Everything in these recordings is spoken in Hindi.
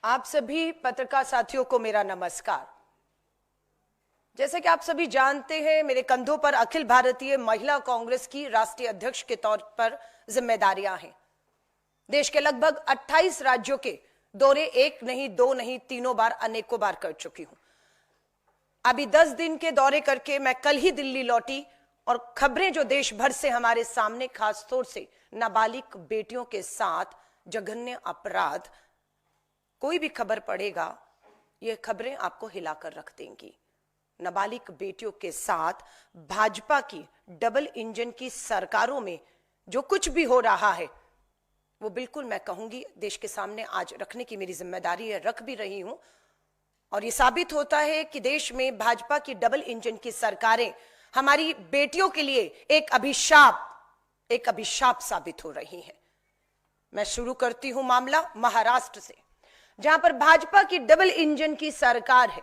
आप सभी पत्रकार साथियों को मेरा नमस्कार। जैसे कि आप सभी जानते हैं, मेरे कंधों पर अखिल भारतीय महिला कांग्रेस की राष्ट्रीय अध्यक्ष के तौर पर जिम्मेदारियां हैं। देश के लगभग 28 राज्यों के दौरे एक नहीं, दो नहीं, तीनों बार, अनेकों बार कर चुकी हूं। अभी 10 दिन के दौरे करके मैं कल ही दिल्ली लौटी और खबरें जो देश भर से हमारे सामने, खासतौर से नाबालिग बेटियों के साथ जघन्य अपराध, कोई भी खबर पड़ेगा ये खबरें आपको हिलाकर रख देंगी। नाबालिग बेटियों के साथ भाजपा की डबल इंजन की सरकारों में जो कुछ भी हो रहा है वो बिल्कुल मैं कहूंगी देश के सामने आज रखने की मेरी जिम्मेदारी है, रख भी रही हूं। और ये साबित होता है कि देश में भाजपा की डबल इंजन की सरकारें हमारी बेटियों के लिए एक अभिशाप साबित हो रही हैं। मैं शुरू करती हूं मामला महाराष्ट्र से, जहां पर भाजपा की डबल इंजन की सरकार है।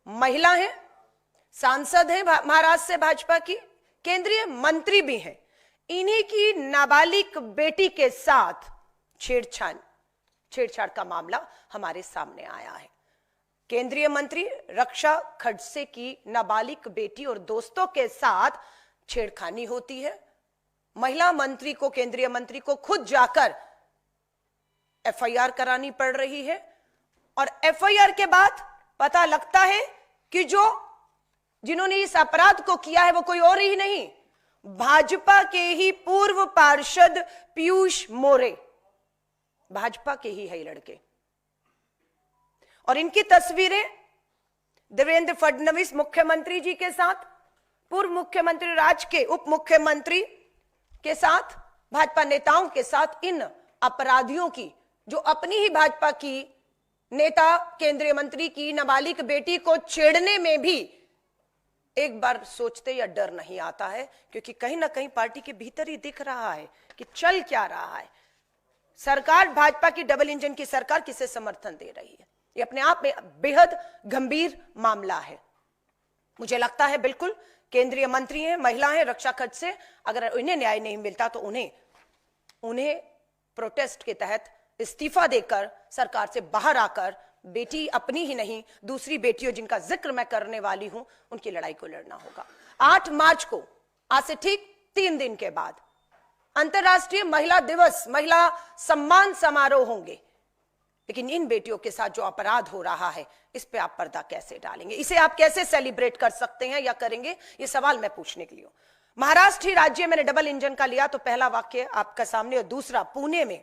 महिला है, सांसद है महाराष्ट्र से भाजपा की, केंद्रीय मंत्री भी हैं। इन्हीं की नाबालिग बेटी के साथ छेड़छाड़ का मामला हमारे सामने आया है। केंद्रीय मंत्री रक्षा खड़से की नाबालिग बेटी और दोस्तों के साथ छेड़खानी होती है। महिला मंत्री को, केंद्रीय मंत्री को खुद जाकर एफआईआर करानी पड़ रही है। और एफआईआर के बाद पता लगता है कि जिन्होंने इस अपराध को किया है वो कोई और ही नहीं, भाजपा के ही पूर्व पार्षद पीयूष मोरे, भाजपा के ही है लड़के। और इनकी तस्वीरें देवेंद्र फडणवीस मुख्यमंत्री जी के साथ, पूर्व मुख्यमंत्री राज्य के उप मुख्यमंत्री के साथ, भाजपा नेताओं के साथ, इन अपराधियों की, जो अपनी ही भाजपा की नेता, केंद्रीय मंत्री की नाबालिग बेटी को छेड़ने में भी एक बार सोचते या डर नहीं आता है, क्योंकि कहीं ना कहीं पार्टी के भीतर ही दिख रहा है कि चल क्या रहा है। सरकार, भाजपा की डबल इंजन की सरकार किसे समर्थन दे रही है, ये अपने आप में बेहद गंभीर मामला है। मुझे लगता है बिल्कुल केंद्रीय मंत्री हैं, महिला हैं, रक्षा खर्च से, अगर इन्हें न्याय नहीं मिलता तो उन्हें प्रोटेस्ट के तहत इस्तीफा देकर सरकार से बाहर आकर बेटी अपनी ही नहीं, दूसरी बेटियों जिनका जिक्र मैं करने वाली हूं, उनकी लड़ाई को लड़ना होगा। 8 मार्च को, आज से ठीक 3 दिन के बाद, अंतर्राष्ट्रीय महिला दिवस, महिला सम्मान समारोह होंगे। लेकिन इन बेटियों के साथ जो अपराध हो रहा है, इस पे आप पर्दा कैसे डालेंगे, इसे आप कैसे सेलिब्रेट कर सकते हैं या करेंगे, ये सवाल मैं पूछने के लिए हूं। महाराष्ट्र ही राज्य मैंने डबल इंजन का लिया तो पहला वाक्य आपका सामने, और दूसरा, पुणे में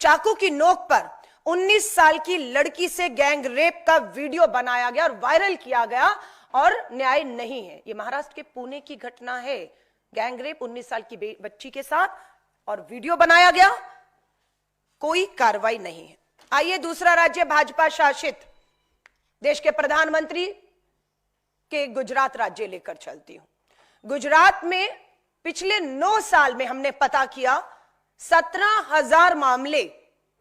चाकू की नोक पर 19 साल की लड़की से गैंग रेप का वीडियो बनाया गया और वायरल किया गया, और न्याय नहीं है। यह महाराष्ट्र के पुणे की घटना है। गैंग रेप 19 साल की बच्ची के साथ, और वीडियो बनाया गया, कोई कार्रवाई नहीं है। आइए दूसरा राज्य, भाजपा शासित देश के प्रधानमंत्री के गुजरात राज्य लेकर चलती हूं। गुजरात में पिछले 9 साल में हमने पता किया 17,000 मामले,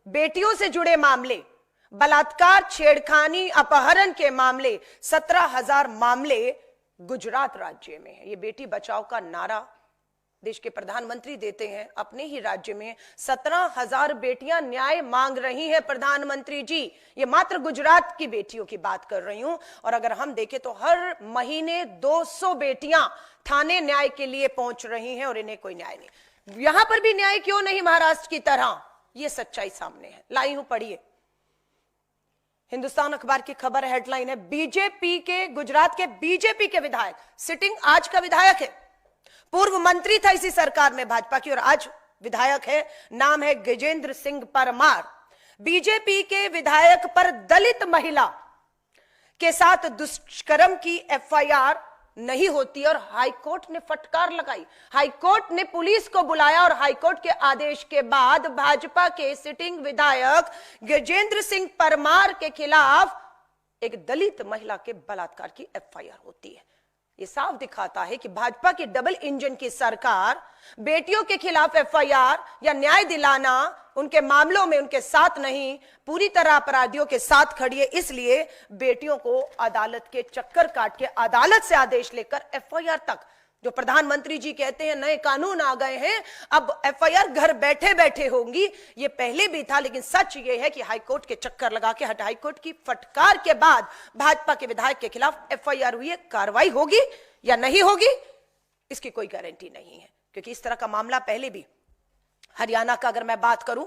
बेटियों से जुड़े मामले, बलात्कार, छेड़खानी, अपहरण के मामले, 17,000 मामले गुजरात राज्य में है। ये बेटी बचाओ का नारा देश के प्रधानमंत्री देते हैं अपने ही राज्य में। 17,000 बेटियां न्याय मांग रही हैं प्रधानमंत्री जी। ये मात्र गुजरात की बेटियों की बात कर रही हूं। और अगर हम देखें तो हर महीने 200 बेटियां थाने न्याय के लिए पहुंच रही हैं और इन्हें कोई न्याय नहीं। यहां पर भी न्याय क्यों नहीं महाराष्ट्र की तरह, यह सच्चाई सामने है। लाई हूं, पढ़िए। हिंदुस्तान अखबार की खबर, हेडलाइन है, बीजेपी के, गुजरात के बीजेपी के विधायक, सिटिंग आज का विधायक है, पूर्व मंत्री था इसी सरकार में भाजपा की और आज विधायक है, नाम है गजेंद्र सिंह परमार। बीजेपी के विधायक पर दलित महिला के साथ दुष्कर्म की एफआईआर नहीं होती और हाईकोर्ट ने फटकार लगाई। हाईकोर्ट ने पुलिस को बुलाया और हाईकोर्ट के आदेश के बाद भाजपा के सिटिंग विधायक गजेंद्र सिंह परमार के खिलाफ एक दलित महिला के बलात्कार की एफआईआर होती है। ये साफ दिखाता है कि भाजपा की डबल इंजन की सरकार बेटियों के खिलाफ एफआईआर या न्याय दिलाना, उनके मामलों में उनके साथ नहीं, पूरी तरह अपराधियों के साथ खड़ी है। इसलिए बेटियों को अदालत के चक्कर काट के, अदालत से आदेश लेकर एफआईआर तक जो प्रधानमंत्री जी कहते हैं नए कानून आ गए हैं, अब एफआईआर घर बैठे बैठे होंगी, ये पहले भी था। लेकिन सच ये है कि हाईकोर्ट के चक्कर लगा के, हाईकोर्ट की फटकार के बाद भाजपा के विधायक के खिलाफ एफआईआर हुई है। कार्रवाई होगी या नहीं होगी इसकी कोई गारंटी नहीं है, क्योंकि इस तरह का मामला पहले भी हरियाणा का अगर मैं बात करूं,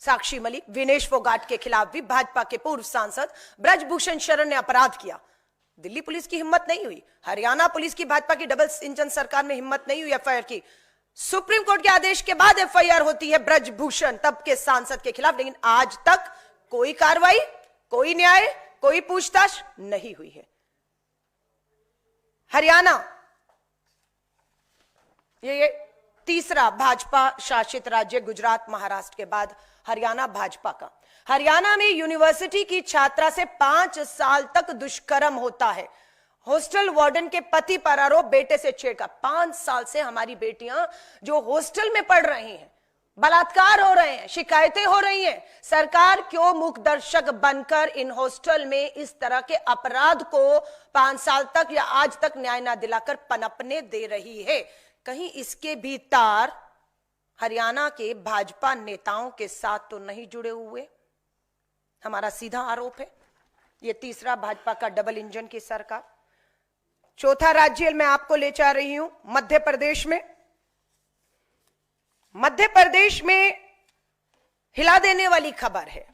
साक्षी मलिक, विनेश फोगाट के खिलाफ भी भाजपा के पूर्व सांसद ब्रजभूषण शरण ने अपराध किया। दिल्ली पुलिस की हिम्मत नहीं हुई, हरियाणा पुलिस की, भाजपा की डबल इंजन सरकार में हिम्मत नहीं हुई एफआईआर की। सुप्रीम कोर्ट के आदेश के बाद एफआईआर होती है ब्रजभूषण तब के सांसद के खिलाफ, लेकिन आज तक कोई कार्रवाई, कोई न्याय, कोई पूछताछ नहीं हुई है। हरियाणा ये तीसरा भाजपा शासित राज्य, गुजरात महाराष्ट्र के बाद हरियाणा भाजपा का। हरियाणा में यूनिवर्सिटी की छात्रा से 5 साल तक दुष्कर्म होता है। हॉस्टल वार्डन के पति पर आरोप, बेटे से छेड़छाड़। 5 साल से हमारी बेटियां जो हॉस्टल में पढ़ रही हैं, बलात्कार हो रहे हैं, शिकायतें हो रही हैं। सरकार क्यों मूकदर्शक बनकर इन हॉस्टल में इस तरह के अपराध को 5 साल तक या आज तक न्याय न दिलाकर पनपने दे रही है? कहीं इसके भी तार हरियाणा के भाजपा नेताओं के साथ तो नहीं जुड़े हुए? हमारा सीधा आरोप है। यह तीसरा भाजपा का डबल इंजन की सरकार। चौथा राज्य मैं आपको ले जा रही हूं, मध्य प्रदेश में। मध्य प्रदेश में हिला देने वाली खबर है।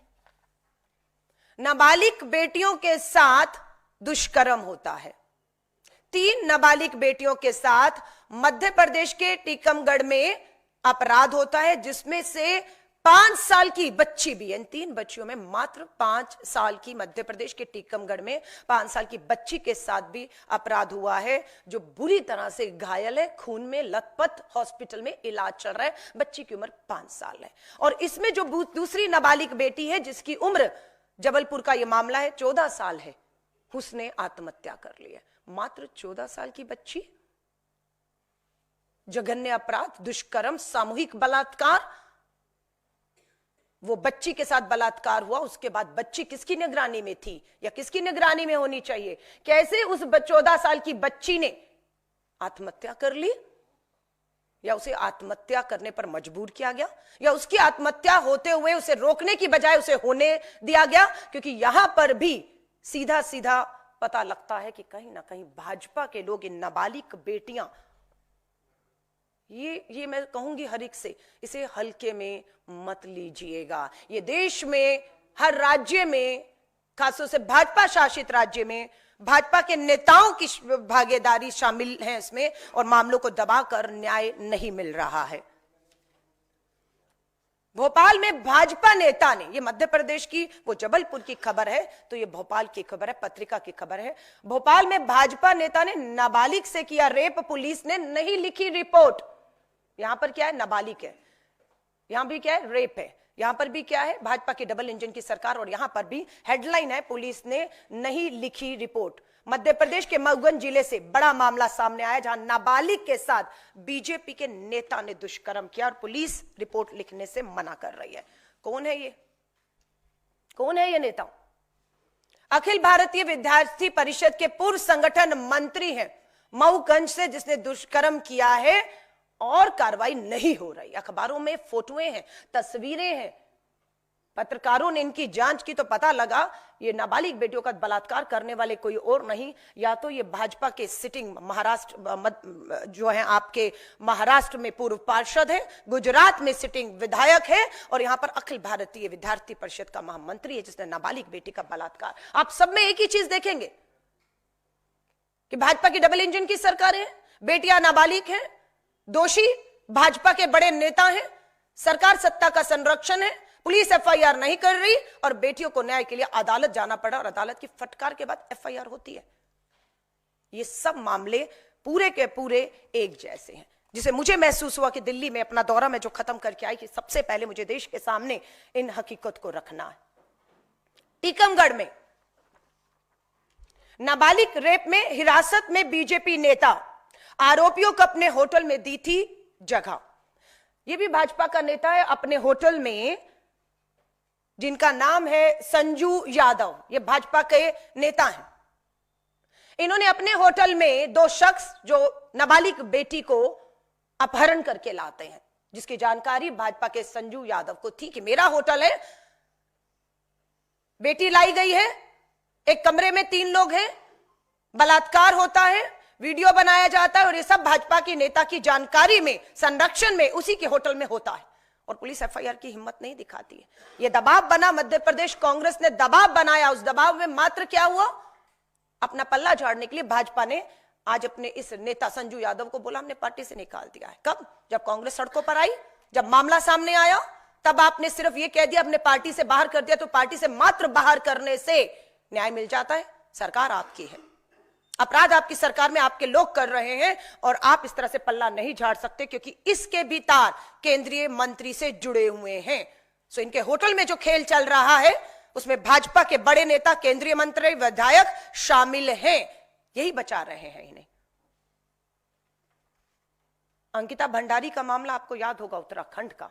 नाबालिग बेटियों के साथ दुष्कर्म होता है। 3 नाबालिग बेटियों के साथ मध्य प्रदेश के टीकमगढ़ में अपराध होता है, जिसमें से 5 साल की बच्ची भी है। इन 3 बच्चियों में मात्र 5 साल की, मध्य प्रदेश के टीकमगढ़ में 5 साल की बच्ची के साथ भी अपराध हुआ है, जो बुरी तरह से घायल है, खून में लथपथ, हॉस्पिटल में इलाज चल रहा है। बच्ची की उम्र 5 साल है। और इसमें जो दूसरी नाबालिग बेटी है, जिसकी उम्र, जबलपुर का यह मामला है, 14 साल है, उसने आत्महत्या कर ली है। मात्र 14 साल की बच्ची, जघन्य अपराध, दुष्कर्म, सामूहिक बलात्कार। वो बच्ची के साथ बलात्कार हुआ, उसके बाद बच्ची किसकी निगरानी में थी या किसकी निगरानी में होनी चाहिए? कैसे उस 14 साल की बच्ची ने आत्महत्या कर ली? या उसे आत्महत्या करने पर मजबूर किया गया, या उसकी आत्महत्या होते हुए उसे रोकने की बजाय उसे होने दिया गया? क्योंकि यहां पर भी सीधा सीधा पता लगता है कि कहीं ना कहीं भाजपा के लोग, इन नाबालिग बेटियां, ये मैं कहूंगी हर एक से, इसे हल्के में मत लीजिएगा। ये देश में हर राज्य में, खासतौर से भाजपा शासित राज्य में, भाजपा के नेताओं की भागीदारी शामिल है इसमें, और मामलों को दबाकर न्याय नहीं मिल रहा है। भोपाल में भाजपा नेता ने, ये मध्य प्रदेश की, वो जबलपुर की खबर है, तो ये भोपाल की खबर है, पत्रिका की खबर है। भोपाल में भाजपा नेता ने नाबालिग से किया रेप, पुलिस ने नहीं लिखी रिपोर्ट। यहां पर क्या है? नाबालिग है, यहां भी क्या है? रेप है। यहां पर भी क्या है? भाजपा की डबल इंजन की सरकार। और यहां पर भी हेडलाइन है, पुलिस ने नहीं लिखी रिपोर्ट। मध्य प्रदेश के मऊगंज जिले से बड़ा मामला सामने आया, जहां नाबालिग के साथ बीजेपी के नेता ने दुष्कर्म किया और पुलिस रिपोर्ट लिखने से मना कर रही है। कौन है ये? कौन है ये नेता? अखिल भारतीय विद्यार्थी परिषद के पूर्व संगठन मंत्री हैं मऊगंज से, जिसने दुष्कर्म किया है और कार्रवाई नहीं हो रही। अखबारों में फोटोएं हैं, तस्वीरें हैं, पत्रकारों ने इनकी जांच की तो पता लगा ये नाबालिग बेटियों का बलात्कार करने वाले कोई और नहीं, या तो ये भाजपा के सिटिंग महाराष्ट्र जो है आपके महाराष्ट्र में पूर्व पार्षद है, गुजरात में सिटिंग विधायक है, और यहां पर अखिल भारतीय विद्यार्थी परिषद का महामंत्री है, जिसने नाबालिग बेटी का बलात्कार। आप सब में एक ही चीज देखेंगे कि भाजपा की डबल इंजन की सरकार है, बेटियां नाबालिग हैं, दोषी भाजपा के बड़े नेता हैं, सरकार सत्ता का संरक्षण है, पुलिस एफआईआर नहीं कर रही, और बेटियों को न्याय के लिए अदालत जाना पड़ा, और अदालत की फटकार के बाद एफआईआर होती है। ये सब मामले पूरे के पूरे एक जैसे हैं, जिसे मुझे महसूस हुआ कि दिल्ली में अपना दौरा में जो खत्म करके आई, कि सबसे पहले मुझे देश के सामने इन हकीकत को रखना है। टीकमगढ़ में नाबालिग रेप में हिरासत में बीजेपी नेता, आरोपियों को अपने होटल में दी थी जगह। यह भी भाजपा का नेता है, अपने होटल में, जिनका नाम है संजू यादव, ये भाजपा के नेता हैं। इन्होंने अपने होटल में 2 शख्स जो नाबालिग बेटी को अपहरण करके लाते हैं, जिसकी जानकारी भाजपा के संजू यादव को थी कि मेरा होटल है, बेटी लाई गई है, एक कमरे में 3 लोग हैं, बलात्कार होता है, वीडियो बनाया जाता है और ये सब भाजपा की नेता की जानकारी में, संरक्षण में उसी के होटल में होता है और पुलिस एफआईआर की हिम्मत नहीं दिखाती है। यह दबाव बना, मध्य प्रदेश कांग्रेस ने दबाव बनाया। उस दबाव में मात्र क्या हुआ, अपना पल्ला झाड़ने के लिए भाजपा ने आज अपने इस नेता संजू यादव को बोला हमने पार्टी से निकाल दिया है। कब? जब कांग्रेस सड़कों पर आई, जब मामला सामने आया, तब आपने सिर्फ ये कह दिया अपने पार्टी से बाहर कर दिया। तो पार्टी से मात्र बाहर करने से न्याय मिल जाता है? सरकार आपकी है, अपराध आपकी सरकार में आपके लोग कर रहे हैं और आप इस तरह से पल्ला नहीं झाड़ सकते, क्योंकि इसके भी तार केंद्रीय मंत्री से जुड़े हुए हैं। सो इनके होटल में जो खेल चल रहा है उसमें भाजपा के बड़े नेता, केंद्रीय मंत्री, विधायक शामिल हैं। यही बचा रहे हैं इन्हें। अंकिता भंडारी का मामला आपको याद होगा, उत्तराखंड का।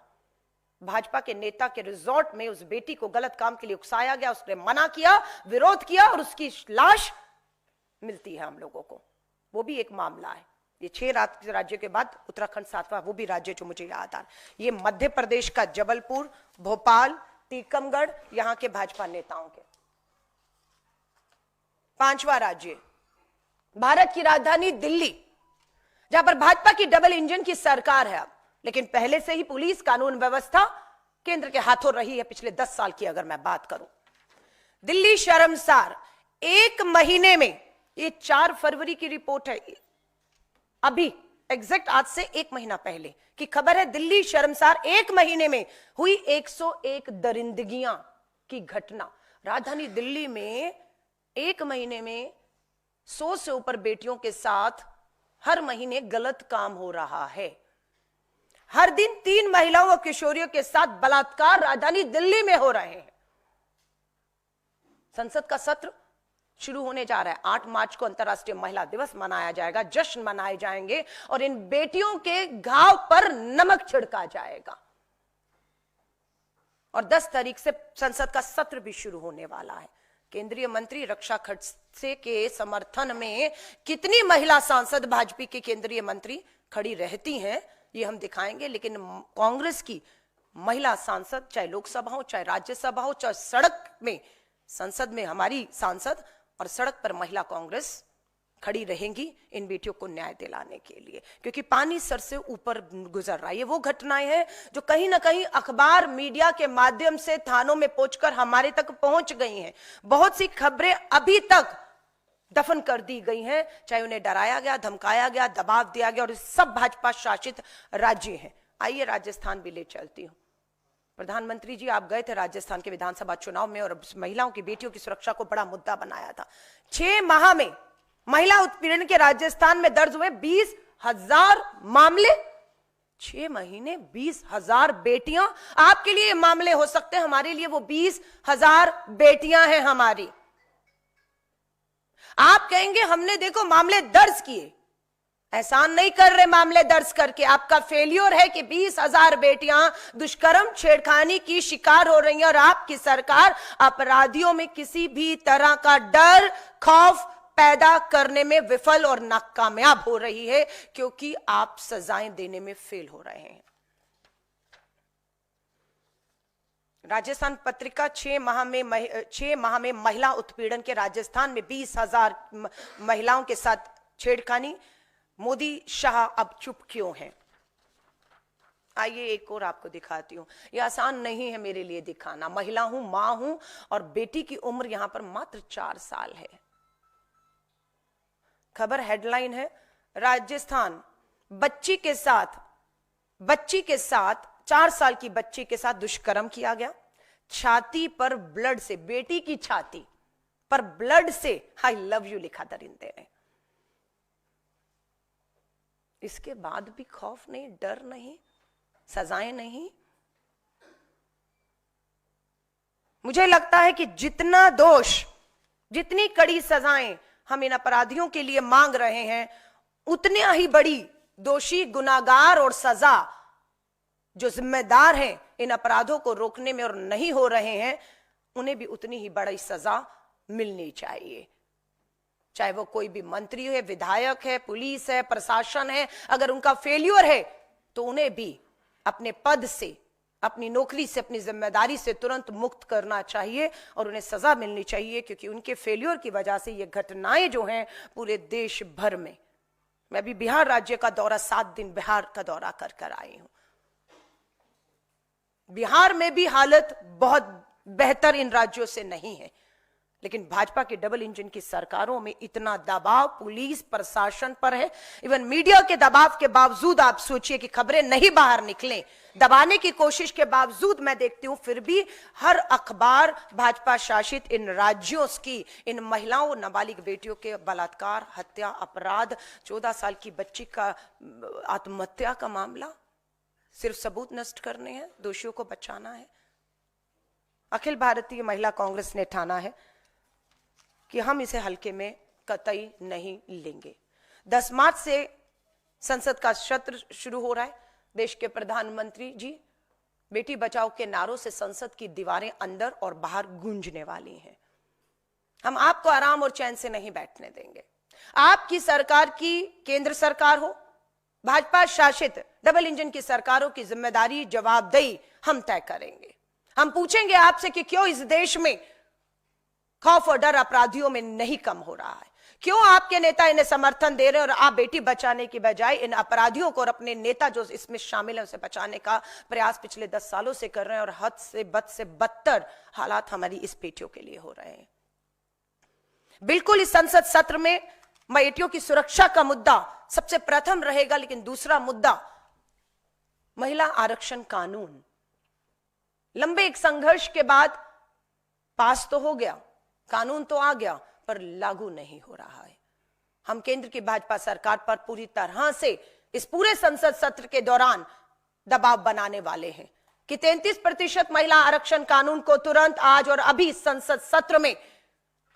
भाजपा के नेता के रिजॉर्ट में उस बेटी को गलत काम के लिए उकसाया गया, उसने मना किया, विरोध किया और उसकी लाश मिलती है हम लोगों को। वो भी एक मामला है। ये 6 राज्यों के बाद उत्तराखंड 7वां वो भी राज्य जो मुझे याद आ रहा। ये मध्य प्रदेश का जबलपुर, भोपाल, टीकमगढ़, यहां के भाजपा नेताओं के। 5वां राज्य भारत की राजधानी दिल्ली, जहां पर भाजपा की डबल इंजन की सरकार है अब, लेकिन पहले से ही पुलिस, कानून व्यवस्था केंद्र के हाथों रही है। पिछले 10 साल की अगर मैं बात करूं, दिल्ली शर्मसार, 1 महीने में, ये 4 फरवरी की रिपोर्ट है, अभी एग्जैक्ट आज से 1 महीना पहले की खबर है। दिल्ली शर्मसार 1 महीने में हुई 101 दरिंदगियां की घटना। राजधानी दिल्ली में 1 महीने में 100 से ऊपर बेटियों के साथ हर महीने गलत काम हो रहा है। हर दिन 3 महिलाओं और किशोरियों के साथ बलात्कार राजधानी दिल्ली में हो रहे हैं। संसद का सत्र शुरू होने जा रहा है। 8 मार्च को अंतर्राष्ट्रीय महिला दिवस मनाया जाएगा, जश्न मनाए जाएंगे और इन बेटियों के घाव पर नमक छिड़का जाएगा। और 10 तारीख से संसद का सत्र भी शुरू होने वाला है। केंद्रीय मंत्री रक्षा खड़से के समर्थन में कितनी महिला सांसद भाजपा की केंद्रीय मंत्री खड़ी रहती हैं ये हम दिखाएंगे, लेकिन कांग्रेस की महिला सांसद, चाहे लोकसभा हो, चाहे राज्यसभा हो, चाहे सड़क में, संसद में हमारी सांसद और सड़क पर महिला कांग्रेस खड़ी रहेंगी इन बेटियों को न्याय दिलाने के लिए, क्योंकि पानी सर से ऊपर गुजर रहा है। ये वो घटनाएं हैं जो कहीं ना कहीं अखबार, मीडिया के माध्यम से थानों में पहुंचकर हमारे तक पहुंच गई हैं। बहुत सी खबरें अभी तक दफन कर दी गई हैं, चाहे उन्हें डराया गया, धमकाया गया, दबाव दिया गया, और सब भाजपा शासित राज्य हैं। आइए राजस्थान भी ले चलती हूं। प्रधानमंत्री जी आप गए थे राजस्थान के विधानसभा चुनाव में और महिलाओं की, बेटियों की सुरक्षा को बड़ा मुद्दा बनाया था। 6 माह में महिला उत्पीड़न के राजस्थान में दर्ज हुए 20,000 मामले। 6 महीने 20,000 बेटियां। आपके लिए मामले हो सकते हैं, हमारे लिए वो 20,000 बेटियां हैं हमारी। आप कहेंगे हमने देखो मामले दर्ज किए, एहसान नहीं कर रहे मामले दर्ज करके। आपका फेलियर है कि 20,000 बेटियां दुष्कर्म, छेड़खानी की शिकार हो रही हैं और आपकी सरकार अपराधियों में किसी भी तरह का डर, खौफ पैदा करने में विफल और नाकामयाब हो रही है, क्योंकि आप सजाएं देने में फेल हो रहे हैं। राजस्थान पत्रिका 6 माह में महिला उत्पीड़न के राजस्थान में 20,000 महिलाओं के साथ छेड़खानी। मोदी शाह अब चुप क्यों हैं? आइए एक और आपको दिखाती हूं। यह आसान नहीं है मेरे लिए दिखाना। महिला हूं, मां हूं और बेटी की उम्र यहां पर मात्र 4 साल है। खबर हेडलाइन है, राजस्थान बच्ची के साथ 4 साल की बच्ची के साथ दुष्कर्म किया गया। छाती पर ब्लड से, बेटी की छाती पर ब्लड से आई लव यू लिखा दरिंदे ने। इसके बाद भी खौफ नहीं, डर नहीं, सजाएं नहीं। मुझे लगता है कि जितना दोष, जितनी कड़ी सजाएं हम इन अपराधियों के लिए मांग रहे हैं, उतनी ही बड़ी दोषी, गुनाहगार और सजा जो जिम्मेदार हैं इन अपराधों को रोकने में और नहीं हो रहे हैं, उन्हें भी उतनी ही बड़ी सजा मिलनी चाहिए। चाहे वो कोई भी मंत्री है, विधायक है, पुलिस है, प्रशासन है, अगर उनका फेल्यूर है तो उन्हें भी अपने पद से, अपनी नौकरी से, अपनी जिम्मेदारी से तुरंत मुक्त करना चाहिए और उन्हें सजा मिलनी चाहिए, क्योंकि उनके फेल्यूर की वजह से ये घटनाएं जो हैं पूरे देश भर में। मैं भी बिहार राज्य का दौरा 7 दिन बिहार का दौरा कर कर आई हूं। बिहार में भी हालत बहुत बेहतर इन राज्यों से नहीं है, लेकिन भाजपा के डबल इंजन की सरकारों में इतना दबाव पुलिस प्रशासन पर है, इवन मीडिया के दबाव के बावजूद आप सोचिए कि खबरें नहीं बाहर निकलें, दबाने की कोशिश के बावजूद मैं देखती हूं फिर भी हर अखबार भाजपा शासित इन राज्यों की इन महिलाओं, नाबालिग बेटियों के बलात्कार, हत्या, अपराध, 14 साल की बच्ची का आत्महत्या का मामला, सिर्फ सबूत नष्ट करने हैं, दोषियों को बचाना है। अखिल भारतीय महिला कांग्रेस ने ठाना है कि हम इसे हल्के में कतई नहीं लेंगे। 10 मार्च से संसद का सत्र शुरू हो रहा है। देश के प्रधानमंत्री जी बेटी बचाओ के नारों से संसद की दीवारें अंदर और बाहर गूंजने वाली हैं। हम आपको आराम और चैन से नहीं बैठने देंगे। आपकी सरकार की, केंद्र सरकार हो, भाजपा शासित डबल इंजन की सरकारों की जिम्मेदारी, जवाबदेही हम तय करेंगे। हम पूछेंगे आपसे कि क्यों इस देश में खौफ और डर अपराधियों में नहीं कम हो रहा है, क्यों आपके नेता इन्हें समर्थन दे रहे हैं और आप बेटी बचाने की बजाय इन अपराधियों को और अपने नेता जो इसमें शामिल है उसे बचाने का प्रयास पिछले 10 सालों से कर रहे हैं, और हद से बदतर हालात हमारी इस बेटियों के लिए हो रहे हैं। बिल्कुल इस संसद सत्र में बेटियों की सुरक्षा का मुद्दा सबसे प्रथम रहेगा, लेकिन दूसरा मुद्दा महिला आरक्षण कानून। लंबे एक संघर्ष के बाद पास तो हो गया, कानून तो आ गया, पर लागू नहीं हो रहा है। हम केंद्र की भाजपा सरकार पर पूरी तरह से इस पूरे संसद सत्र के दौरान दबाव बनाने वाले हैं कि 33% महिला आरक्षण कानून को तुरंत आज और अभी संसद सत्र में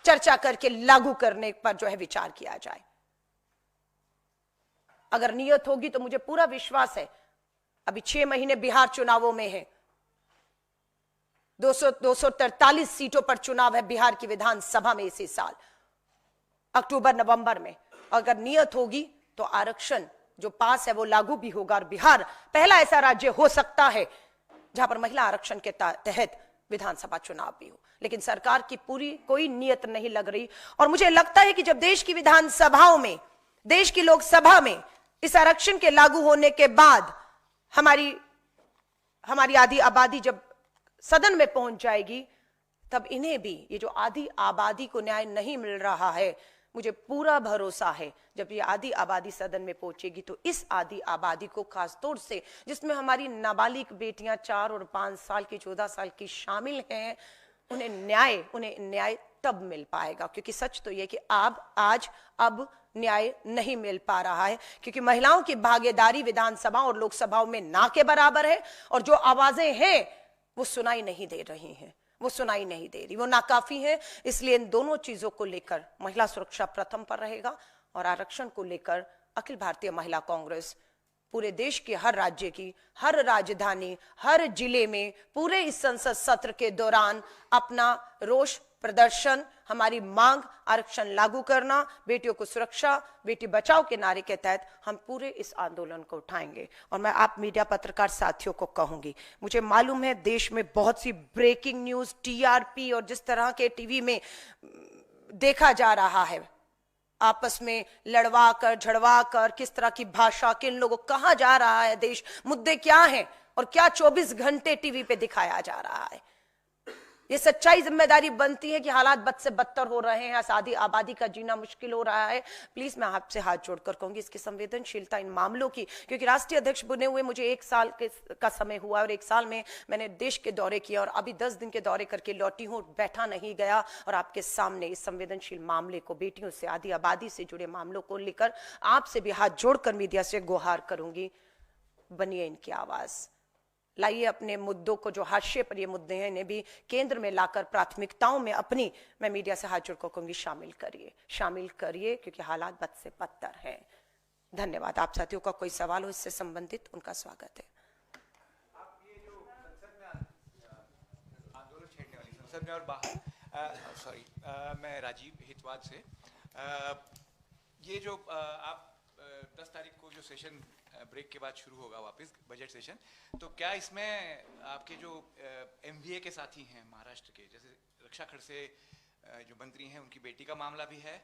चर्चा करके लागू करने पर जो है विचार किया जाए। अगर नियत होगी तो मुझे पूरा विश्वास है, अभी 6 महीने बिहार चुनावों में है, 243 सीटों पर चुनाव है बिहार की विधानसभा में इसी साल अक्टूबर नवंबर में। अगर नियत होगी तो आरक्षण जो पास है वो लागू भी होगा, और बिहार पहला ऐसा राज्य हो सकता है जहां पर महिला आरक्षण के तहत विधानसभा चुनाव भी हो। लेकिन सरकार की पूरी कोई नियत नहीं लग रही, और मुझे लगता है कि जब देश की विधानसभाओं में, देश की लोकसभा में इस आरक्षण के लागू होने के बाद हमारी आधी आबादी जब सदन में पहुंच जाएगी, तब इन्हें भी ये जो आधी आबादी को न्याय नहीं मिल रहा है, मुझे पूरा भरोसा है जब ये आधी आबादी सदन में पहुंचेगी तो इस आधी आबादी को खासतौर से, जिसमें हमारी नाबालिग बेटियां 4 और 5 साल की, 14 साल की शामिल हैं, उन्हें न्याय तब मिल पाएगा। क्योंकि सच तो यह कि अब न्याय नहीं मिल पा रहा है, क्योंकि महिलाओं की भागीदारी विधानसभा और लोकसभाओं में ना के बराबर है, और जो आवाजें हैं वो सुनाई नहीं दे रही हैं, वो नाकाफी है। इसलिए इन दोनों चीजों को लेकर महिला सुरक्षा प्रथम पर रहेगा, और आरक्षण को लेकर अखिल भारतीय महिला कांग्रेस पूरे देश के हर राज्य की, हर राजधानी, हर जिले में पूरे इस संसद सत्र के दौरान अपना रोष प्रदर्शन, हमारी मांग आरक्षण लागू करना, बेटियों को सुरक्षा, बेटी बचाओ के नारे के तहत हम पूरे इस आंदोलन को उठाएंगे। और मैं आप मीडिया पत्रकार साथियों को कहूंगी, मुझे मालूम है देश में बहुत सी ब्रेकिंग न्यूज, टीआरपी और जिस तरह के टीवी में देखा जा रहा है, आपस में लड़वा कर, झड़वा कर, किस तरह की भाषा, किन लोगों को कहा जा रहा है, देश मुद्दे क्या हैं और क्या 24 घंटे टीवी पे दिखाया जा रहा है। ये सच्चाई जिम्मेदारी बनती है कि हालात बद से बदतर हो रहे हैं, आधी आबादी का जीना मुश्किल हो रहा है। प्लीज मैं आपसे हाथ जोड़कर कहूंगी इसकी संवेदनशीलता इन मामलों की, क्योंकि राष्ट्रीय अध्यक्ष बने हुए मुझे 1 साल का समय हुआ, और 1 साल में मैंने देश के दौरे किया, और अभी 10 दिन के दौरे करके लौटी हूं, बैठा नहीं गया, और आपके सामने इस संवेदनशील मामले को, बेटियों से, आधी आबादी से जुड़े मामलों को लेकर आपसे भी हाथ जोड़कर मीडिया से गुहार करूंगी, बनिए इनकी आवाज, लाइए अपने मुद्दों को, जो हाशिए पर ये मुद्दे हैं, इन्हें भी केंद्र में लाकर प्राथमिकताओं में अपनी, मैं मीडिया से हाथ जोड़कर कहूंगी, शामिल करिए, क्योंकि हालात बद से बदतर हैं। धन्यवाद। आप साथियों का कोई सवाल हो इससे संबंधित, उनका स्वागत है। आप ये जो संसद में आंदोलन छेड़ने वाली, संसद में और बाहर, मैं राजीव हितवाद से, ये जो आप 10 तारीख को जो सेशन ब्रेक के बाद शुरू होगा वापस बजट सेशन, तो क्या इसमें आपके जो एमवीए के साथी हैं महाराष्ट्र के, जैसे रक्षा खड़से जो मंत्री हैं, उनकी बेटी का मामला भी है,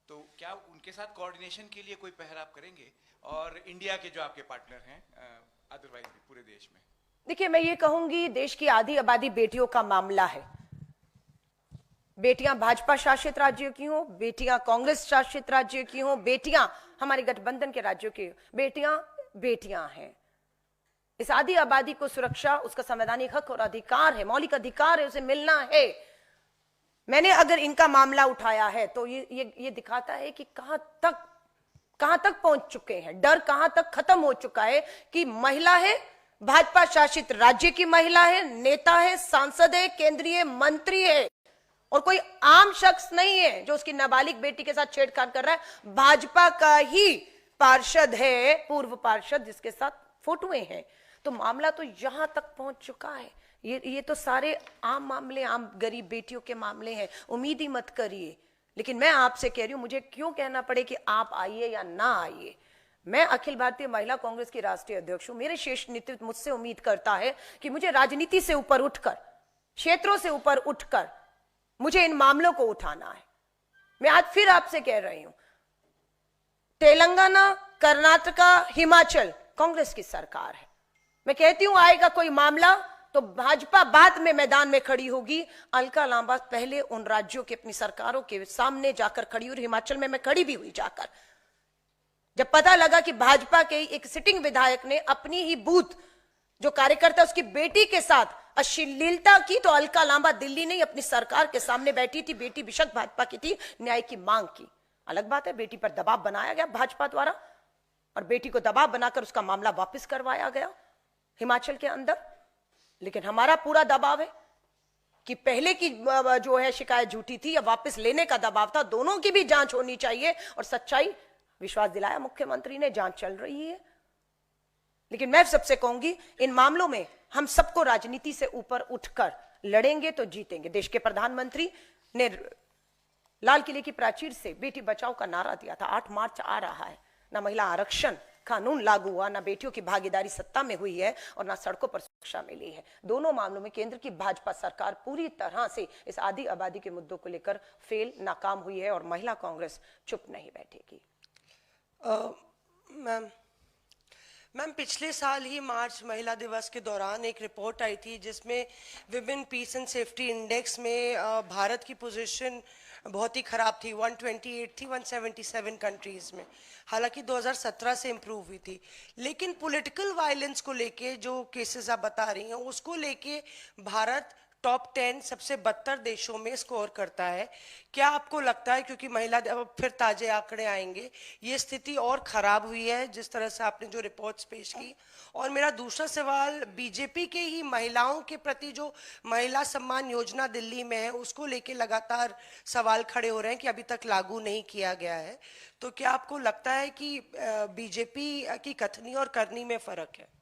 तो क्या उनके साथ कोऑर्डिनेशन के लिए कोई पहल आप करेंगे? और इंडिया के जो आपके पार्टनर हैं अदरवाइज भी पूरे देश में? देखिए, मैं ये कहूंगी, देश की आधी आबादी बेटियों का मामला है। बेटियां भाजपा शासित राज्यों की हो, बेटियां कांग्रेस शासित राज्यों की हो, बेटियां हमारे गठबंधन के राज्यों की, बेटियां बेटियां हैं। इस आधी आबादी को सुरक्षा उसका संवैधानिक हक और अधिकार है, मौलिक अधिकार है, उसे मिलना है। मैंने अगर इनका मामला उठाया है तो ये दिखाता है कि कहां तक पहुंच चुके हैं, डर कहां तक खत्म हो चुका है कि महिला है, भाजपा शासित राज्य की महिला है, नेता है, सांसद है, केंद्रीय मंत्री है, और कोई आम शख्स नहीं है जो उसकी नाबालिग बेटी के साथ छेड़छाड़ कर रहा है। भाजपा का ही पार्षद है, पूर्व पार्षद, जिसके साथ फोटोएं हैं। तो मामला तो यहां तक पहुंच चुका है। ये तो सारे आम मामले, आम गरीब बेटियों के मामले हैं। उम्मीद ही मत करिए। लेकिन मैं आपसे कह रही हूं, मुझे क्यों कहना पड़े कि आप आइए या ना आइए। मैं अखिल भारतीय महिला कांग्रेस की राष्ट्रीय अध्यक्ष हूं। मेरे शीर्ष नेतृत्व मुझसे उम्मीद करता है कि मुझे राजनीति से ऊपर उठकर, क्षेत्रों से ऊपर उठकर मुझे इन मामलों को उठाना है। मैं आज फिर आपसे कह रही हूं, तेलंगाना, कर्नाटका, हिमाचल कांग्रेस की सरकार है। मैं कहती हूं, आएगा कोई मामला तो भाजपा बाद में मैदान में खड़ी होगी। अलका लांबा पहले उन राज्यों के अपनी सरकारों के सामने जाकर खड़ी हुई। हिमाचल में मैं खड़ी भी हुई जाकर, जब पता लगा कि भाजपा के एक सिटिंग विधायक ने अपनी ही बूथ जो कार्यकर्ता उसकी बेटी के साथ अश्लीलता की, तो अलका लांबा दिल्ली नहीं अपनी सरकार के सामने बैठी थी। बेटी बेशक भाजपा की थी, न्याय की मांग की। अलग बात है, बेटी पर दबाव बनाया गया भाजपा द्वारा, और बेटी को दबाव बनाकर उसका मामला वापस करवाया गया हिमाचल के अंदर। लेकिन हमारा पूरा दबाव है कि पहले की जो है शिकायत झूठी थी या वापस लेने का दबाव था। दोनों की भी जांच होनी चाहिए, और सच्चाई, विश्वास दिलाया मुख्यमंत्री ने, जांच चल रही है। लेकिन मैं सबसे कहूंगी, इन मामलों में हम सबको राजनीति से ऊपर उठकर लड़ेंगे तो जीतेंगे। देश के प्रधानमंत्री ने लाल किले की प्राचीर से बेटी बचाओ का नारा दिया था। 8 मार्च आ रहा है, ना महिला आरक्षण कानून लागू हुआ, ना बेटियों की भागीदारी सत्ता में हुई है, और ना सड़कों पर सुरक्षा मिली है। दोनों मामलों में केंद्र की भाजपा सरकार पूरी तरह से इस आधी आबादी के मुद्दों को लेकर फेल, नाकाम हुई है, और महिला कांग्रेस चुप नहीं बैठेगी। मैम, पिछले साल ही मार्च महिला दिवस के दौरान एक रिपोर्ट आई थी जिसमें women peace and safety index में भारत की पोजीशन बहुत ही खराब थी। 128 थी 177 कंट्रीज में। हालांकि 2017 से इम्प्रूव हुई थी। लेकिन पॉलिटिकल वायलेंस को लेके जो केसेस आप बता रही हैं, उसको लेके भारत टॉप 10 सबसे बदतर देशों में स्कोर करता है। क्या आपको लगता है, क्योंकि महिला फिर ताजे आंकड़े आएंगे, ये स्थिति और खराब हुई है जिस तरह से आपने जो रिपोर्ट्स पेश की? और मेरा दूसरा सवाल, बीजेपी के ही महिलाओं के प्रति जो महिला सम्मान योजना दिल्ली में है, उसको लेके लगातार सवाल खड़े हो रहे हैं कि अभी तक लागू नहीं किया गया है। तो क्या आपको लगता है कि बीजेपी की कथनी और करनी में फर्क है?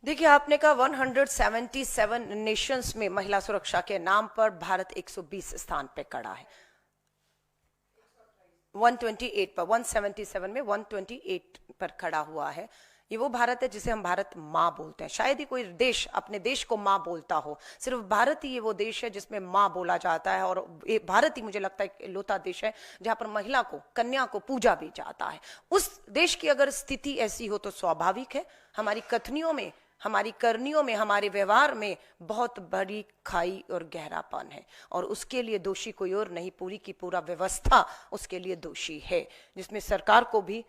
देखिए, आपने कहा 177 नेशंस में महिला सुरक्षा के नाम पर भारत 120 स्थान पे खड़ा है। 128 पर, 177 में 128 पर खड़ा हुआ है। ये वो भारत है जिसे हम भारत माँ बोलते हैं। शायद ही कोई देश अपने देश को माँ बोलता हो, सिर्फ भारत ही ये वो देश है जिसमें माँ बोला जाता है। और भारत ही मुझे लगता है इकलौता देश है जहां पर महिला को, कन्या को पूजा भी जाता है। उस देश की अगर स्थिति ऐसी हो तो स्वाभाविक है हमारी कथनियों में, हमारी करनियों में, हमारे व्यवहार में बहुत बड़ी खाई और गहरापन है। और उसके लिए दोषी कोई और नहीं, पूरी की पूरा व्यवस्था उसके लिए दोषी है, जिसमें सरकार को भी,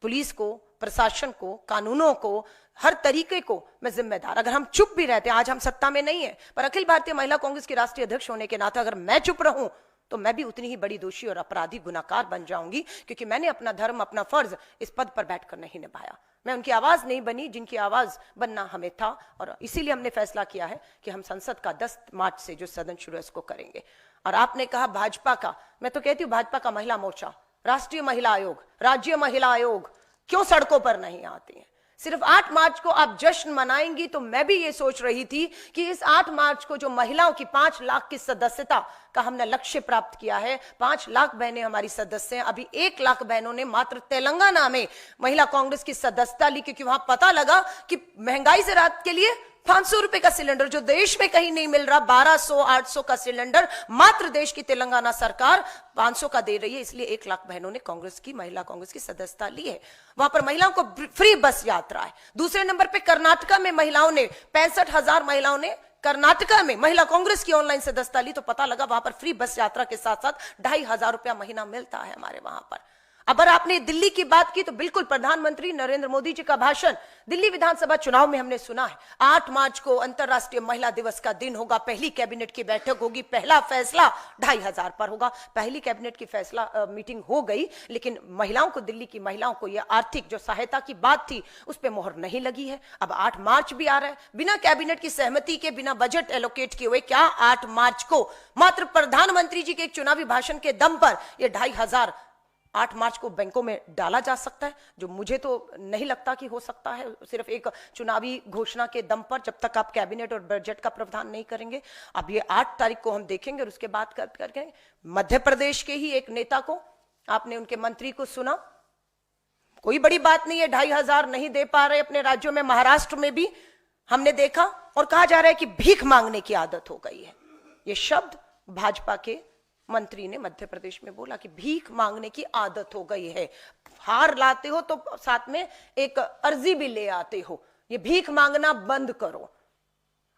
पुलिस को, प्रशासन को, कानूनों को, हर तरीके को मैं जिम्मेदार। अगर हम चुप भी रहते हैं, आज हम सत्ता में नहीं है, पर अखिल भारतीय महिला कांग्रेस की राष्ट्रीय अध्यक्ष होने के नाते अगर मैं चुप रहूं तो मैं भी उतनी ही बड़ी दोषी और अपराधी, गुनाहगार बन जाऊंगी, क्योंकि मैंने अपना धर्म, अपना फर्ज इस पद पर बैठकर नहीं निभाया। मैं उनकी आवाज नहीं बनी जिनकी आवाज बनना हमें था। और इसीलिए हमने फैसला किया है कि हम संसद का 10 मार्च से जो सदन शुरू है उसको करेंगे। और आपने कहा भाजपा का, मैं तो कहती हूँ भाजपा का महिला मोर्चा, राष्ट्रीय महिला आयोग, राज्य महिला आयोग क्यों सड़कों पर नहीं आती हैं? सिर्फ 8 मार्च को आप जश्न मनाएंगी, तो मैं भी ये सोच रही थी कि इस 8 मार्च को जो महिलाओं की 5 लाख की सदस्यता का हमने लक्ष्य प्राप्त किया है, 5 लाख बहनें हमारी सदस्य हैं। अभी 1 लाख बहनों ने मात्र तेलंगाना में महिला कांग्रेस की सदस्यता ली, क्योंकि वहां पता लगा कि महंगाई से राहत के लिए 500 रुपए का सिलेंडर जो देश में कहीं नहीं मिल रहा, 1200-800 का सिलेंडर मात्र देश की तेलंगाना सरकार 500 का दे रही है। इसलिए 1 लाख बहनों ने कांग्रेस की, महिला कांग्रेस की सदस्यता ली है। वहां पर महिलाओं को फ्री बस यात्रा है। दूसरे नंबर पे कर्नाटका में महिलाओं ने 65,000 महिलाओं ने कर्नाटका में महिला कांग्रेस की ऑनलाइन सदस्यता ली, तो पता लगा वहां पर फ्री बस यात्रा के साथ साथ 2,500 रुपया महीना मिलता है हमारे वहां पर। अगर आपने दिल्ली की बात की तो बिल्कुल प्रधानमंत्री नरेंद्र मोदी जी का भाषण दिल्ली विधानसभा चुनाव में हमने सुना है। 8 मार्च को अंतर्राष्ट्रीय महिला दिवस का दिन होगा, पहली कैबिनेट की बैठक होगी, पहला फैसला 2,500 पर होगा। पहली कैबिनेट की फैसला मीटिंग हो गई, लेकिन महिलाओं को, दिल्ली की महिलाओं को यह आर्थिक जो सहायता की बात थी उस पर मोहर नहीं लगी है। अब 8 मार्च भी आ रहा है, बिना कैबिनेट की सहमति के, बिना बजट एलोकेट किए हुए, क्या 8 मार्च को मात्र प्रधानमंत्री जी के एक चुनावी भाषण के दम पर यह 2,500 8 मार्च को बैंकों में डाला जा सकता है? जो मुझे तो नहीं लगता कि हो सकता है, सिर्फ एक चुनावी घोषणा के दम पर, जब तक आप कैबिनेट और बजट का प्रावधान नहीं करेंगे। अब ये 8 तारीख को हम देखेंगे और उसके बाद करके मध्य प्रदेश के ही एक नेता को, आपने उनके मंत्री को सुना, कोई बड़ी बात नहीं है, 2,500 नहीं दे पा रहे अपने राज्यों में। महाराष्ट्र में भी हमने देखा और कहा जा रहा है कि भीख मांगने की आदत हो गई है। ये शब्द भाजपा के मंत्री ने मध्य प्रदेश में बोला कि भीख मांगने की आदत हो गई है। हार लाते हो तो साथ में एक अर्जी भी ले आते हो, ये भीख मांगना बंद करो।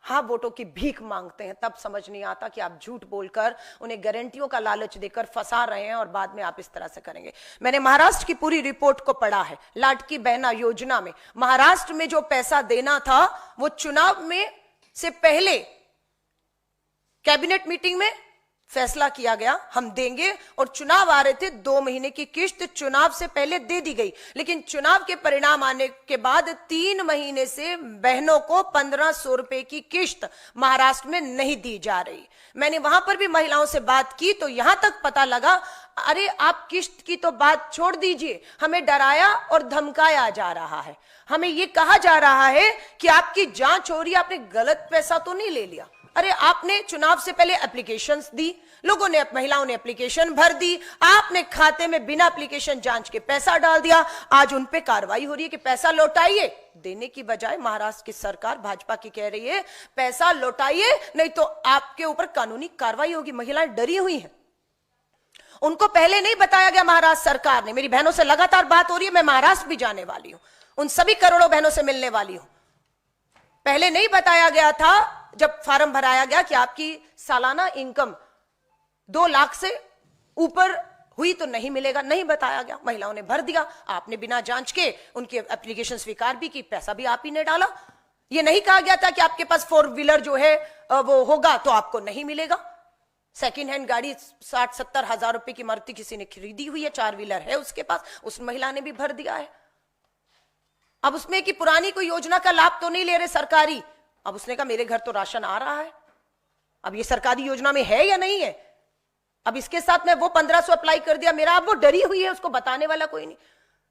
हाँ, वोटों की भीख मांगते हैं, तब समझ नहीं आता कि आप झूठ बोलकर उन्हें गारंटियों का लालच देकर फंसा रहे हैं और बाद में आप इस तरह से करेंगे। मैंने महाराष्ट्र की पूरी रिपोर्ट को पढ़ा है। लाडकी बहना योजना में महाराष्ट्र में जो पैसा देना था वो चुनाव में से पहले कैबिनेट मीटिंग में फैसला किया गया, हम देंगे, और चुनाव आ रहे थे, 2 महीने की किश्त चुनाव से पहले दे दी गई। लेकिन चुनाव के परिणाम आने के बाद 3 महीने से बहनों को 1,500 रुपए की किश्त महाराष्ट्र में नहीं दी जा रही। मैंने वहां पर भी महिलाओं से बात की तो यहां तक पता लगा, अरे आप किश्त की तो बात छोड़ दीजिए, हमें डराया और धमकाया जा रहा है। हमें यह कहा जा रहा है कि आपकी जांच हो रही है, आपने गलत पैसा तो नहीं ले लिया। अरे आपने चुनाव से पहले एप्लीकेशंस दी, लोगों ने, महिलाओं ने एप्लीकेशन भर दी, आपने खाते में बिना एप्लीकेशन जांच के पैसा डाल दिया। आज उन पे कार्रवाई हो रही है कि पैसा लौटाइए। देने की बजाय महाराष्ट्र की सरकार भाजपा की कह रही है पैसा लौटाइए, नहीं तो आपके ऊपर कानूनी कार्रवाई होगी। महिलाएं डरी हुई हैं, उनको पहले नहीं बताया गया महाराष्ट्र सरकार ने। मेरी बहनों से लगातार बात हो रही है, मैं महाराष्ट्र भी जाने वाली हूं, उन सभी करोड़ों बहनों से मिलने वाली हूं। पहले नहीं बताया गया था जब फॉर्म भराया गया कि आपकी सालाना इनकम 2 लाख से ऊपर हुई तो नहीं मिलेगा, नहीं बताया गया। महिलाओं ने भर दिया, आपने बिना जांच के उनकी एप्लीकेशन स्वीकार भी की, पैसा भी आप ही ने डाला। ये नहीं कहा गया था कि आपके पास 4 व्हीलर जो है वो होगा तो आपको नहीं मिलेगा। सेकेंड हैंड गाड़ी 60-70 हजार रुपए की मारुति किसी ने खरीदी हुई है, 4 व्हीलर है उसके पास, उस महिला ने भी भर दिया है। अब उसमें कि पुरानी कोई योजना का लाभ तो नहीं ले रहे सरकारी, अब उसने कहा मेरे घर तो राशन आ रहा है। अब ये सरकारी योजना में है या नहीं है? अब इसके साथ में वो 1,500 अप्लाई कर दिया मेरा, अब वो डरी हुई है, उसको बताने वाला कोई नहीं।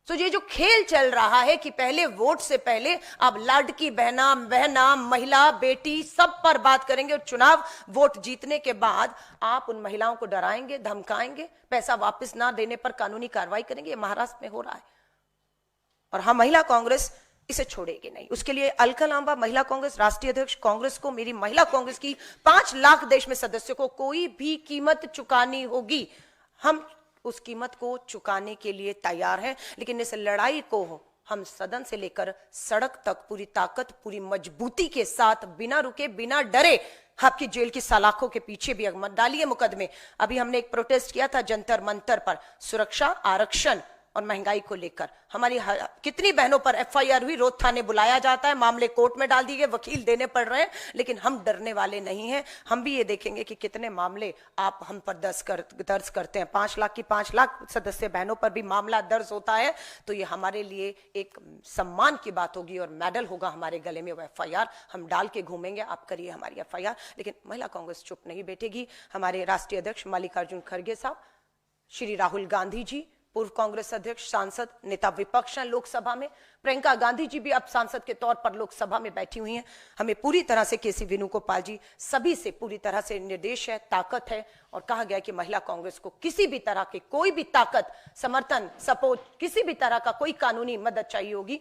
तो ये जो खेल चल रहा है कि पहले वोट से पहले आप लाडकी बहना, महिला, बेटी सब पर बात करेंगे और चुनाव वोट जीतने के बाद आप उन महिलाओं को डराएंगे, धमकाएंगे, पैसा वापस ना देने पर कानूनी कार्रवाई करेंगे। ये महाराष्ट्र में हो रहा है और हाँ, महिला कांग्रेस इसे छोड़ेगी नहीं। उसके लिए अलका लांबा, महिला कांग्रेस राष्ट्रीय अध्यक्ष, कांग्रेस को, मेरी महिला कांग्रेस की 5 लाख देश में सदस्यों को कोई भी कीमत चुकानी होगी, हम उस कीमत को चुकाने के लिए तैयार हैं। लेकिन इस लड़ाई को हम सदन से लेकर सड़क तक पूरी ताकत, पूरी मजबूती के साथ, बिना रुके, बिना डरे, आपकी जेल की सलाखों के पीछे भी मत डालिए मुकदमे। अभी हमने एक प्रोटेस्ट किया था जंतर मंतर पर, सुरक्षा, आरक्षण और महंगाई को लेकर। हमारी कितनी बहनों पर एफआईआर हुई, रोज थाने बुलाया जाता है, मामले कोर्ट में डाल दिए गए, वकील देने पड़ रहे हैं, लेकिन हम डरने वाले नहीं हैं। हम भी ये देखेंगे कि कितने मामले आप हम पर दर्ज करते हैं। 5 लाख की 5 लाख सदस्य बहनों पर भी मामला दर्ज होता है तो ये हमारे लिए एक सम्मान की बात होगी और मेडल होगा हमारे गले में। वो एफआईआर हम डाल के घूमेंगे, आप करिए हमारी एफआईआर। लेकिन महिला कांग्रेस चुप नहीं बैठेगी। हमारे राष्ट्रीय अध्यक्ष मल्लिकार्जुन खड़गे साहब, श्री राहुल गांधी जी, पूर्व कांग्रेस अध्यक्ष, सांसद, नेता विपक्ष हैं लोकसभा में। प्रियंका गांधी जी भी अब सांसद के तौर पर लोकसभा में बैठी हुई हैं। हमें पूरी तरह से केसी वेणुगोपाल जी सभी से पूरी तरह से निर्देश है, ताकत है, और कहा गया कि महिला कांग्रेस को किसी भी तरह की कोई भी ताकत, समर्थन, सपोर्ट, किसी भी तरह का कोई कानूनी मदद चाहिए होगी,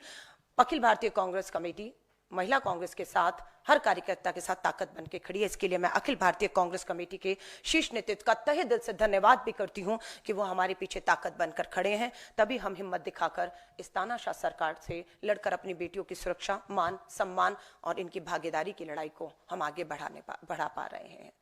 अखिल भारतीय कांग्रेस कमेटी महिला कांग्रेस के साथ, हर कार्यकर्ता के साथ ताकत बन के खड़ी है। इसके लिए मैं अखिल भारतीय कांग्रेस कमेटी के शीर्ष नेतृत्व का तहे दिल से धन्यवाद भी करती हूं कि वो हमारे पीछे ताकत बनकर खड़े हैं। तभी हम हिम्मत दिखाकर इस तानाशाह सरकार से लड़कर अपनी बेटियों की सुरक्षा, मान, सम्मान और इनकी भागीदारी की लड़ाई को हम आगे बढ़ा पा रहे हैं।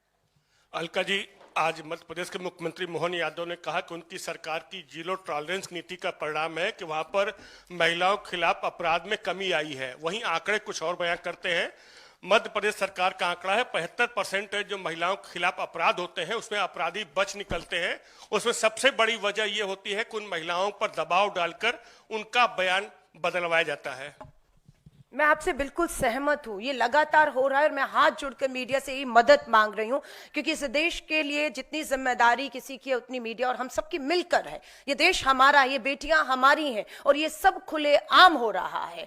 अलका जी, आज मध्य प्रदेश के मुख्यमंत्री मोहन यादव ने कहा कि उनकी सरकार की जीरो टॉलरेंस नीति का परिणाम है कि वहां पर महिलाओं के खिलाफ अपराध में कमी आई है। वहीं आंकड़े कुछ और बयां करते हैं। मध्य प्रदेश सरकार का आंकड़ा है 75% जो महिलाओं के खिलाफ अपराध होते हैं उसमें अपराधी बच निकलते हैं। उसमें सबसे बड़ी वजह यह होती है कि उन महिलाओं पर दबाव डालकर उनका बयान बदलवाया जाता है। मैं आपसे बिल्कुल सहमत हूं, ये लगातार हो रहा है और मैं हाथ जोड़कर मीडिया से ही मदद मांग रही हूं, क्योंकि इस देश के लिए जितनी जिम्मेदारी किसी की है उतनी मीडिया और हम सबकी मिलकर है। ये देश हमारा, ये बेटियां हमारी हैं और ये सब खुले आम हो रहा है।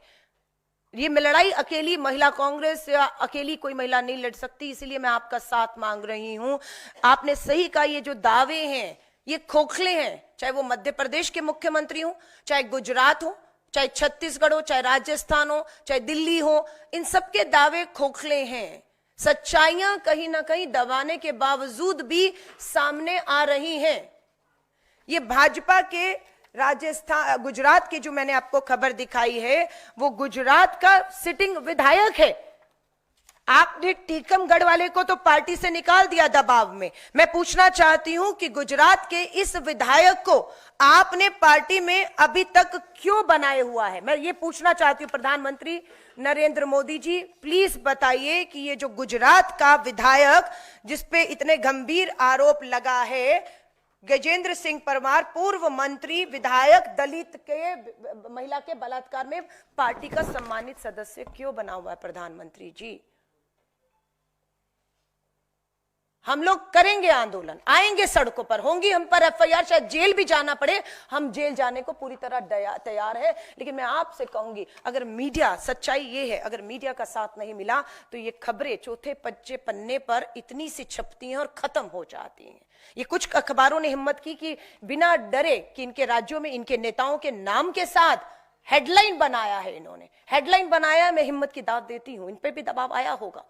ये लड़ाई अकेली महिला कांग्रेस या अकेली कोई महिला नहीं लड़ सकती, इसलिए मैं आपका साथ मांग रही हूं। आपने सही कहा, ये जो दावे हैं ये खोखले हैं, चाहे वो मध्य प्रदेश के मुख्यमंत्री हो, चाहे गुजरात हो, चाहे छत्तीसगढ़ हो, चाहे राजस्थान हो, चाहे दिल्ली हो, इन सबके दावे खोखले हैं। सच्चाइयां कहीं ना कहीं दबाने के बावजूद भी सामने आ रही हैं। ये भाजपा के राजस्थान, गुजरात की जो मैंने आपको खबर दिखाई है, वो गुजरात का सिटिंग विधायक है। आपने टीकमगढ़ वाले को तो पार्टी से निकाल दिया दबाव में। मैं पूछना चाहती हूं कि गुजरात के इस विधायक को आपने पार्टी में अभी तक क्यों बनाए हुआ है? मैं ये पूछना चाहती हूं प्रधानमंत्री नरेंद्र मोदी जी, प्लीज बताइए कि ये जो गुजरात का विधायक जिसपे इतने गंभीर आरोप लगा है, गजेंद्र सिंह परमार, पूर्व मंत्री, विधायक, दलित के महिला के बलात्कार में पार्टी का सम्मानित सदस्य क्यों बना हुआ है? प्रधानमंत्री जी, हम लोग करेंगे आंदोलन, आएंगे सड़कों पर, होंगी हम पर एफआईआर, शायद जेल भी जाना पड़े, हम जेल जाने को पूरी तरह तैयार है। लेकिन मैं आपसे कहूंगी, अगर मीडिया, सच्चाई ये है, अगर मीडिया का साथ नहीं मिला तो ये खबरें चौथे पच्चे पन्ने पर इतनी सी छपती हैं और खत्म हो जाती हैं। ये कुछ अखबारों ने हिम्मत की कि बिना डरे कि इनके राज्यों में इनके नेताओं के नाम के साथ हेडलाइन बनाया है, इन्होंने हेडलाइन बनाया। मैं हिम्मत की दाद देती हूं, इन पे भी दबाव आया होगा,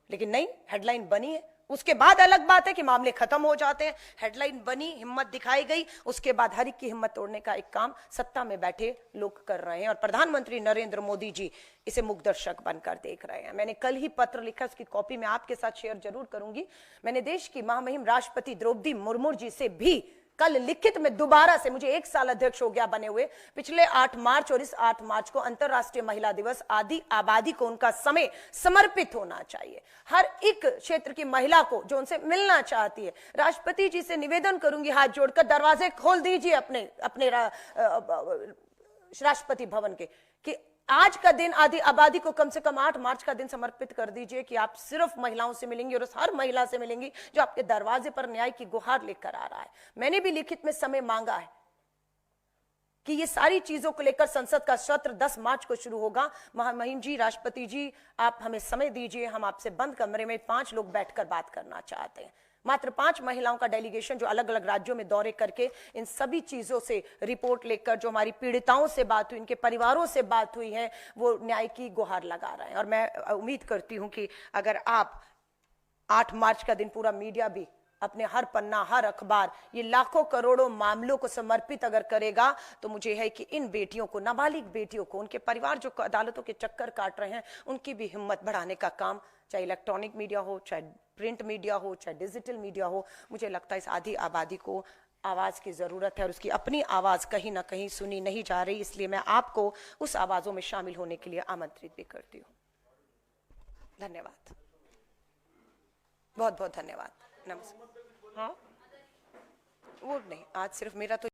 लेकिन नहीं, हेडलाइन बनी है। उसके बाद अलग बात है कि मामले खत्म हो जाते हैं। हेडलाइन बनी, हिम्मत दिखाई गई, उसके बाद हर एक की हिम्मत तोड़ने का एक काम सत्ता में बैठे लोग कर रहे हैं और प्रधानमंत्री नरेंद्र मोदी जी इसे मुखदर्शक बनकर देख रहे हैं। मैंने कल ही पत्र लिखा, उसकी कॉपी मैं आपके साथ शेयर जरूर करूंगी। मैंने देश की महामहिम राष्ट्रपति द्रौपदी मुर्मू जी से भी कल लिखित में दोबारा से, मुझे 1 साल अध्यक्ष हो गया बने हुए, पिछले 8 मार्च और इस 8 मार्च को अंतर्राष्ट्रीय महिला दिवस, आदि आबादी को उनका समय समर्पित होना चाहिए। हर एक क्षेत्र की महिला को जो उनसे मिलना चाहती है, राष्ट्रपति जी से निवेदन करूंगी हाथ जोड़कर, दरवाजे खोल दीजिए अपने राष्ट्रपति भवन के, कि आज का दिन आदि आबादी को कम से कम 8 मार्च का दिन समर्पित कर दीजिए कि आप सिर्फ महिलाओं से मिलेंगी और उस हर महिला से मिलेंगी जो आपके दरवाजे पर न्याय की गुहार लेकर आ रहा है। मैंने भी लिखित में समय मांगा है कि ये सारी चीजों को लेकर संसद का सत्र 10 मार्च को शुरू होगा। महामहिम जी, राष्ट्रपति जी, आप हमें समय दीजिए, हम आपसे बंद कमरे में 5 लोग बैठकर बात करना चाहते हैं। मात्र 5 महिलाओं का डेलीगेशन जो अलग अलग राज्यों में दौरे करके इन सभी चीजों से रिपोर्ट लेकर, जो हमारी पीड़िताओं से बात हुई, इनके परिवारों से बात हुई है, वो न्याय की गुहार लगा रहे हैं। और मैं उम्मीद करती हूं कि अगर आप 8 मार्च का दिन पूरा मीडिया भी अपने हर पन्ना, हर अखबार ये लाखों करोड़ों मामलों को समर्पित अगर करेगा, तो मुझे है कि इन बेटियों को, नाबालिग बेटियों को, उनके परिवार जो अदालतों के चक्कर काट रहे हैं, उनकी भी हिम्मत बढ़ाने का काम, चाहे इलेक्ट्रॉनिक मीडिया हो, चाहे प्रिंट मीडिया हो, चाहे डिजिटल मीडिया हो, मुझे लगता है इस आधी आबादी को आवाज की जरूरत है और उसकी अपनी आवाज कहीं ना कहीं सुनी नहीं जा रही। इसलिए मैं आपको उस आवाजों में शामिल होने के लिए आमंत्रित भी करती हूँ। धन्यवाद, बहुत बहुत धन्यवाद। नमस्कार। हाँ, वो नहीं, आज सिर्फ मेरा तो